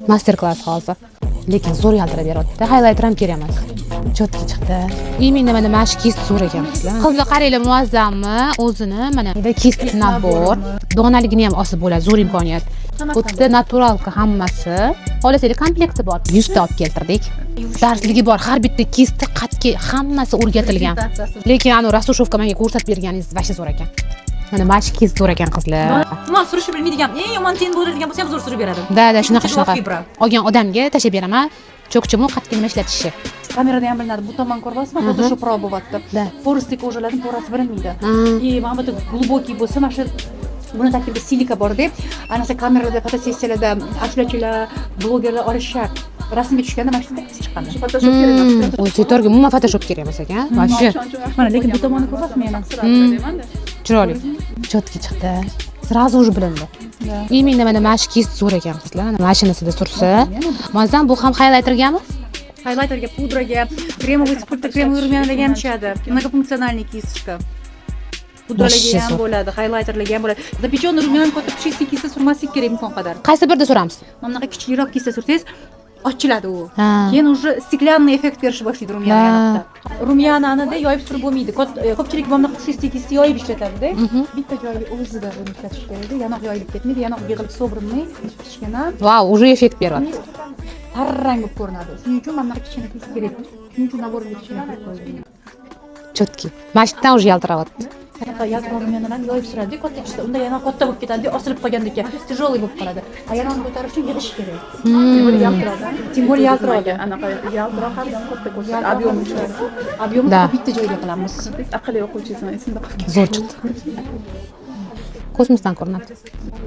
Master class hozir. Lekin zo'r yaltirab beryapti. Highlighter ham kerak emas. Chotki chiqdi. Именно mana mana shu kist zo'r ekan qizlar. Qizlar qaranglar, muazzammi? O'zini mana bu kist nabor. Donaligini ham olsa bo'ladi, zo'r imkoniyat. Xuddi naturalka hammasi. Xolasanglar komplekti bor. 100 ta olib keltirdik. Darsligi bor. Har bitta kistni qatga hammasi o'rgatilgan. Lekin anu Rasushovka menga ko'rsatib berganingiz vasha zo'r ekan. Mana mana shu kist zo'r ekan qizlar. Umuman surishni bilmaydigan, eng yomon ten bo'ladigan bo'lsa ham zo'r surib beradi. Da, shunaqa. Olgan odamga tashab beraman. Cho'qchimi qatga nima ishlatishi. Kamerada ham bilinadi. Bu tomon ko'ryapsizmi? Photoshop pro bo'lyapti. Poroslik o'shalarning porasi bilinmaydi. Mana bu глубокий bo'lsa, mana shu buni tarkibida silika bor deb, anasa kamerada fotosessiyalarda ashulachilar, blogerlar olish shart. Rasmga tushganda mana shunday qilib chiqqanda. Photoshop kerak emas. O'zi torga umuman Photoshop kerak emas ekan. Mana shu. Mana lekin bu tomonni ko'ryapsizmi yana? Chiroyli. Chotki chiqdi. Сразу уже bilindi. Именно mana shu kist zo'r ekan qizlar. Mana mashinasida sursa, mazam bu ham highlightergami? Highlighterga, pudraga, kremovый spirtli kremovый rumyanalarga ham tushadi. Многофункциональный kistочка. Pudralarga ham bo'ladi, highlighterlarga ham bo'ladi. Запечённый rumyan qotib чистый kista surmaslik kerak imkon qadar. Qaysi birda suramiz? Mana bunaqa kichikroq kista sursangiz, ochiladi u. Keyin уже стеклянный effekt berishni boshlaydi rumyana yanada. Rumyanani yoyib surib bo'lmaydi. Ko'pchilik mana chistый kista yoyib ishlatadi-da. Bitta joyiga o'zida buni ishlatish kerak. Yanoq yoyilib ketmaydi, yanoq yig'ilib sobrinmay kichkina. Vau, уже effekt beryapti. Tarrang bo'lib ko'rinadi. Shuning uchun mana kichkina kista kerak. Shuning uchun naborga kichkina qilib qo'ydim. Chotki. Mashqdan уже yaltiryapti. Qanaqa yaltiroq rumyanalarni yoyib suradi, katta ichida. Unda yana katta bo'lib ketadi, osilib qolgandek, тяжелый bo'lib qoladi. Ayolni ko'tarish uchun yig'ish kerak. Tем более yaltiroq. Anaqa yaltiroq ham katta ko'rsatadi, объем chiqadi. Объемni bitta joyga qilamiz. Aqlli o'quvchisini esimda qolgan. Zo'r chiqdi. Kosmosdan ko'rinadi.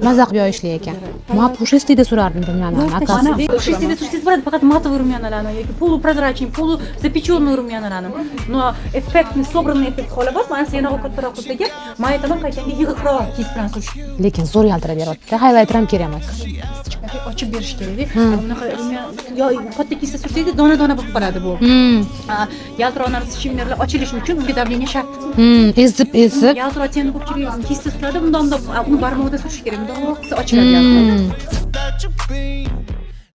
Maza qilib yoyishli ekan. Men pushistida surardim rumyanani. Mana pushistida sursangiz bo'ladi, faqat матовый rumyanalarni yoki полупрозрачный, полузапечённый rumyanalarni. Но effektni, собранный effekt xohlab, mana yana kattaroq qilsaga, mana aytaman qaytanga yig'iqroq kis bilan surish. Lekin zo'r yaltirab beryapti. Highlighter ham kerak emas. Ochib berish kerak. Bunaqa katta kista sursangiz dona-dona bo'lib qoladi bu. Yaltiroq narsa shimmerlar ochilishi uchun unga давление shart. Ezib. Yaltiroq tenni ko'pchilik kista suradi, uni barmog'ida surish kerak. Bundoq qilsa ochiladi yaltiroq.